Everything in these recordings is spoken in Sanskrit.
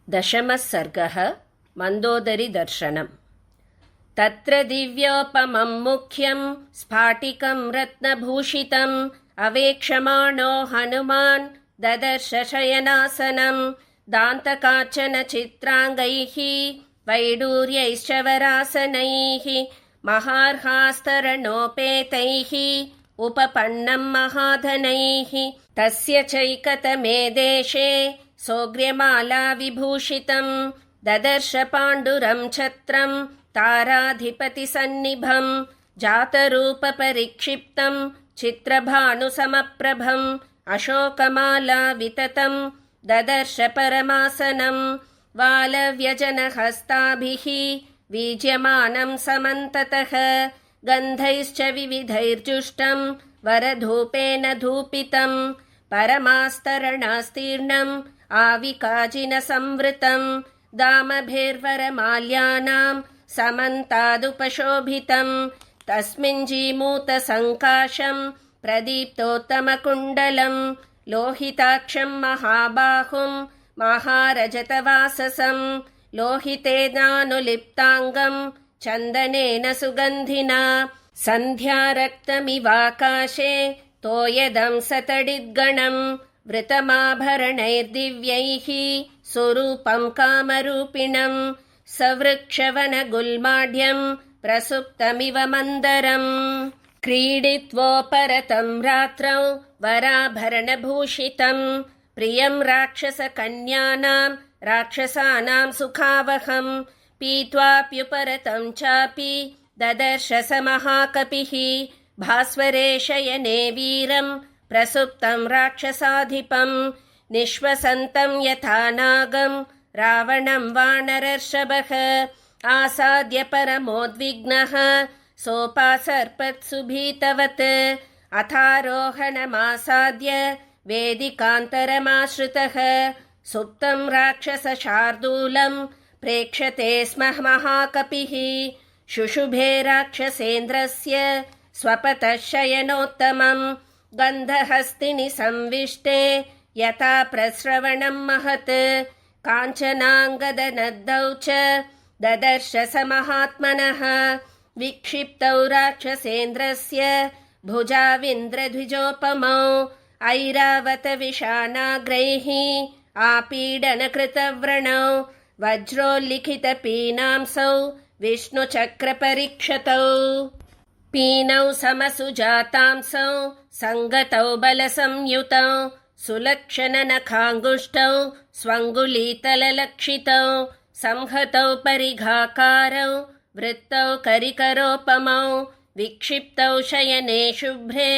दशमः सर्गः मन्दोदरीदर्शनम्। तत्र दिव्योपमं मुख्यं स्फाटिकं रत्नभूषितम् अवेक्षमाणो हनुमान् ददर्श शयनासनं दान्तकाचन चित्राङ्गैः वैडूर्यैश्च वरासनैः महार्हास्तरणोपेतैः उपपन्नं महाधनैः तस्य चैकतमे देशे सौग्र्यमाला विभूषितं ददर्श पाण्डुरं छत्रं ताराधिपतिसन्निभं जातरूपपरिक्षिप्तं चित्रभानुसमप्रभं अशोकमाला विततं ददर्श परमासनं वालव्यजनहस्ताभिः वीज्यमानं समन्ततः गन्धैश्च विविधैर्जुष्टं वरधूपेन धूपितं परमास्तरणास्तीर्णम् आविकाजिनसंवृतं दामभिर्वरमाल्यानां समन्तादुपशोभितं तस्मिञ्जीमूतसङ्काशं प्रदीप्तोत्तमकुण्डलं लोहिताक्षं महाबाहुं महारजतवाससं लोहितेनानुलिप्ताङ्गं चन्दनेन सुगन्धिना सन्ध्यारक्तमिवाकाशे तोयदं सतडिद्गणं वृतमाभरणैर्दिव्यैः सुरूपं कामरूपिणं सवृक्षवनगुल्माढ्यं प्रसुप्तमिव मन्दरम् क्रीडित्वोपरतं रात्रौ वराभरणभूषितं प्रियं राक्षसकन्यानां राक्षसानां सुखावहं पीत्वाप्युपरतं चापि ददर्श स महाकपिः भास्वरे शयने वीरं प्रसुप्तं राक्षसाधिपं निःश्वसन्तं यथा नागं रावणं वानरर्षभः आसाद्य परमोद्विग्नः सोपासर्पत्सुभीतवत् अथारोहणमासाद्य वेदिकान्तरमाश्रितः सुप्तं राक्षसशार्दूलं प्रेक्षते स्म महाकपिः शुशुभे राक्षसेन्द्रस्य स्वपतः शयनोत्तमं गन्धहस्तिनि संविष्टे यथा प्रस्रवणं महत् काञ्चनाङ्गदनद्धौ च ददर्श स महात्मनः विक्षिप्तौ राक्षसेन्द्रस्य भुजाविन्द्रद्विजोपमौ ऐरावतविषाणाग्रैः आपीडनकृतव्रणौ वज्रोल्लिखितपीनांसौ विष्णुचक्रपरीक्षतौ पीनौ समसुजातांसौ सङ्गतौ बलसंयुतौ सुलक्षणनखाङ्गुष्टौ स्वङ्गुलीतललक्षितौ संहतौ परिघाकारौ वृत्तौ करिकरोपमौ विक्षिप्तौ शयने शुभ्रे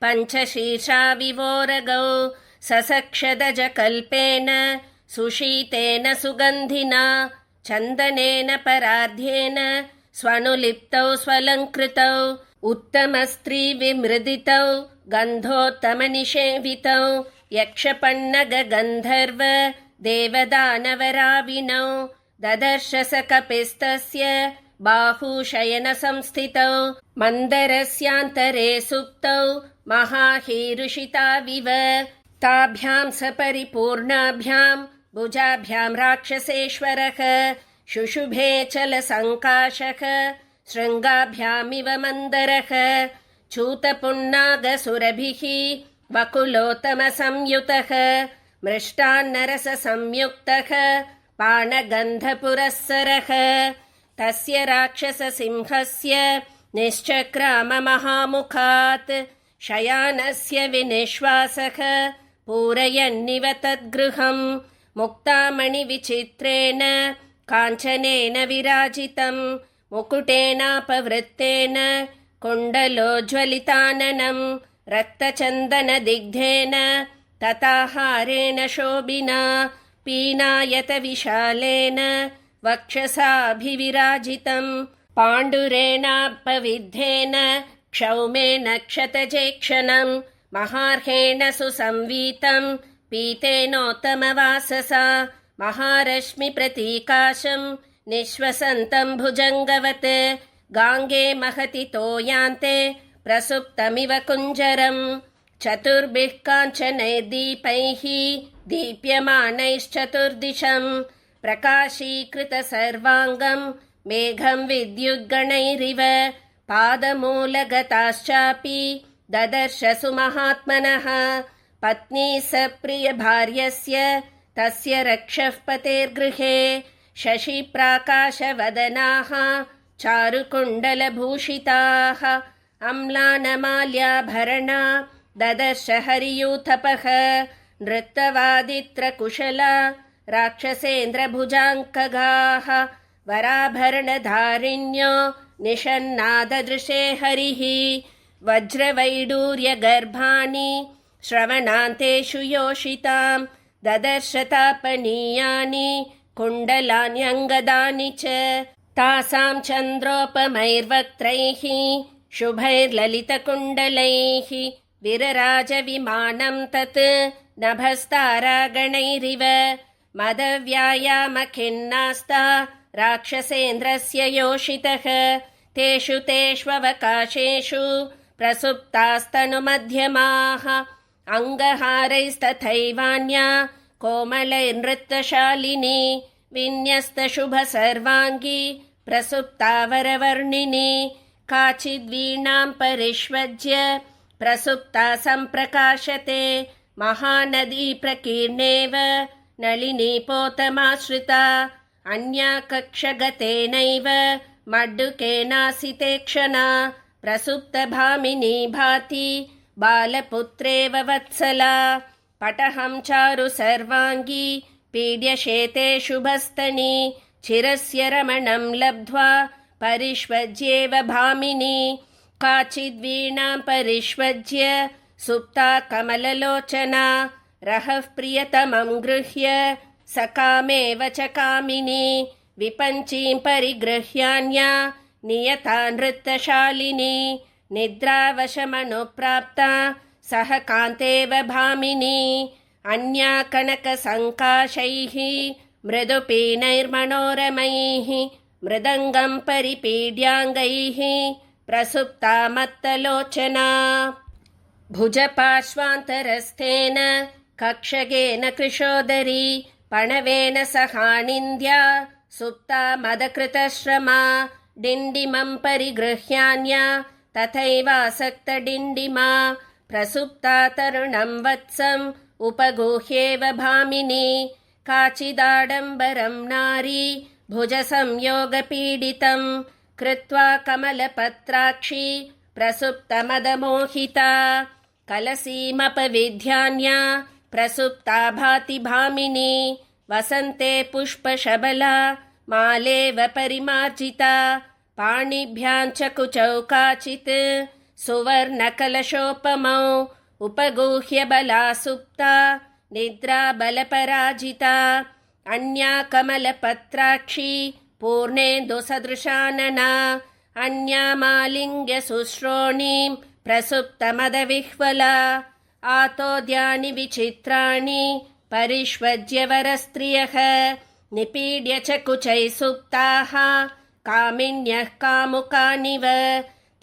पञ्चशीर्षाविवोरगौ ससक्षदजकल्पेन सुशीतेन सुगन्धिना चन्दनेन परार्ध्येन स्वनुलिप्तौ स्वलङ्कृतौ उत्तमस्त्रीविमृदितौ गन्धोत्तमनिषेवितौ यक्षपन्नगगन्धर्व देवदानवराविणौ ददर्श स कपिस्तस्य बाहुशयनसंस्थितौ मन्दरस्यान्तरे सुप्तौ महाहीरुषिताविव ताभ्यां स परिपूर्णाभ्यां भुजाभ्यां राक्षसेश्वरः शुशुभे चलसङ्काशः शृङ्गाभ्यामिव मन्दरः चूतपुन्नागसुरभिः वकुलोत्तमसंयुतः मृष्टान्नरससंयुक्तः पाणगन्धपुरःसरः तस्य राक्षससिंहस्य निश्चक्राममहामुखात् शयानस्य विनिश्वासः पूरयन्निव तद्गृहं मुक्तामणिविचित्रेण काञ्चनेन विराजितं मुकुटेनापवृत्तेन कुण्डलोज्ज्वलिताननं रक्तचन्दनदिग्धेन तथा हारेण शोभिना पीनायतविशालेन वक्षसाभिविराजितं पाण्डुरेणापविद्धेन क्षौमेन क्षतजेक्षणं महार्हेण सुसंवीतं पीतेनोत्तमवाससा महारश्मिप्रतीकाशं निःश्वसन्तं भुजङ्गवत् गाङ्गे महति तोयान्ते प्रसुप्तमिव कुञ्जरं चतुर्भिः काञ्चनैर्दीपैः दीप्यमानैश्चतुर्दिशं प्रकाशीकृतसर्वाङ्गं मेघं विद्युद्गणैरिव पादमूलगताश्चापि ददर्श सुमहात्मनः पत्नी सप्रियभार्यस्य तस्य रक्षः पतेर्गृहे शशिप्राकाशवदनाः चारुकुण्डलभूषिताः अम्लानमाल्याभरणा ददर्श हरियूथपः नृत्तवादित्रकुशला राक्षसेन्द्रभुजाङ्कगाः वराभरणधारिण्यो निषन्नाददृशे हरिः वज्रवैडूर्यगर्भाणि श्रवणान्तेषु योषितां ददर्श तापनीयानि कुण्डलान्यङ्गदानि च तासां चन्द्रोपमैर्वक्त्रैः शुभैर्ललितकुण्डलैः विरराजविमानं तत् नभस्तारागणैरिव मदव्यायामखिन्नास्ता राक्षसेन्द्रस्य योषितः तेषु तेष्ववकाशेषु प्रसुप्तास्तनुमध्यमाः अङ्गहारैस्तथैवान्या कोमलैर्नृत्यशालिनी विन्यस्तशुभसर्वाङ्गी प्रसुप्तावरवर्णिनी काचिद्वीणां परिष्वज्य प्रसुप्ता सम्प्रकाशते महानदी प्रकीर्णेव नलिनीपोतमाश्रिता अन्या कक्षगतेनैव मड्डुकेनासिते क्षणा प्रसुप्तभामिनी भाति बालपुत्रेव वत्सला पटहं चारु सर्वाङ्गी पीड्यशेते शुभस्तनी चिरस्य रमणं लब्ध्वा परिष्वज्येव भामिनी काचिद्वीणां परिष्वज्य सुप्ता कमललोचना रहः प्रियतमं गृह्य सकामेव च कामिनी विपञ्चीं परिगृह्यान्या नियता नृत्यशालिनी निद्रावशमनुप्राप्ता सह कान्तेव भामिनी अन्या कनकसङ्काशैः मृदुपीनैर्मनोरमैः मृदङ्गं परिपीड्याङ्गैः प्रसुप्ता मत्तलोचना भुजपार्श्वान्तरस्थेन कक्षगेन कृशोदरी पणवेन सहानिन्द्या सुप्ता मदकृतश्रमा डिण्डिमं परिगृह्यान्या तथैवासक्तडिण्डिमा प्रसुप्ता तरुणं वत्सम् उपगुह्येव भामिनी काचिदाडम्बरं नारी भुजसंयोगपीडितं कृत्वा कमलपत्राक्षी प्रसुप्तमदमोहिता कलसीमपविध्यान्या प्रसुप्ता भाति भामिनी वसन्ते पुष्पशबला मालेव परिमार्जिता पाणिभ्यां च कुचौ काचित् सुवर्णकलशोपमौ उपगुह्य बला सुप्ता निद्रा बलपराजिता अन्या कमलपत्राक्षी पूर्णेन्दुसदृशानना अन्या मालिङ्ग्य शुश्रोणीं प्रसुप्तमदविह्वला आतोद्यानि विचित्राणि परिष्वज्य वरस्त्रियः निपीड्य च कुचैः सुप्ताः कामिन्यः कामुकानिव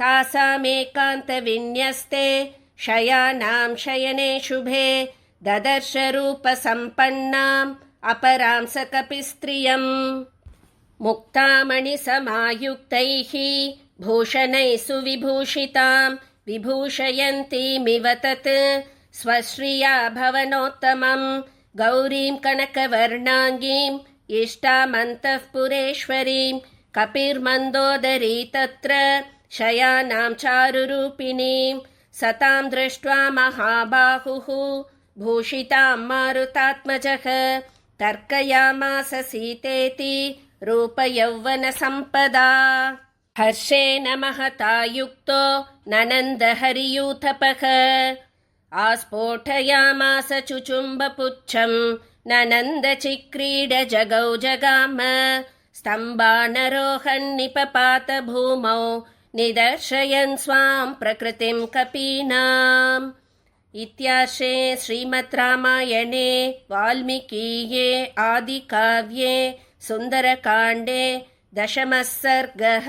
तासामेकान्तविन्यस्ते शयानां शयने शुभे ददर्श रूपसम्पन्नाम् अपरां स कपिस्त्रियम् मुक्तामणिसमायुक्तैः भूषणैः सुविभूषितां विभूषयन्तीमिव तत् स्वश्रिया भवनोत्तमं गौरीं कनकवर्णाङ्गीम् इष्टामन्तःपुरेश्वरीं कपिर्मन्दोदरी तत्र शयानां चारुरूपिणीं सतां दृष्ट्वा महाबाहुः भूषितां मारुतात्मजः तर्कयामास सीतेति रूपयौवनसम्पदा हर्षेण महता युक्तो ननन्दहरियूथपः आस्फोटयामास चुचुम्बपुच्छं ननन्दचिक्रीड जगौ जगाम स्तम्भानरोहन्निपपात भूमौ निदर्शयन् स्वां प्रकृतिं कपीनाम् इत्यार्षे श्रीमद् रामायणे वाल्मीकीये आदिकाव्ये सुन्दरकाण्डे 10मः सर्गः।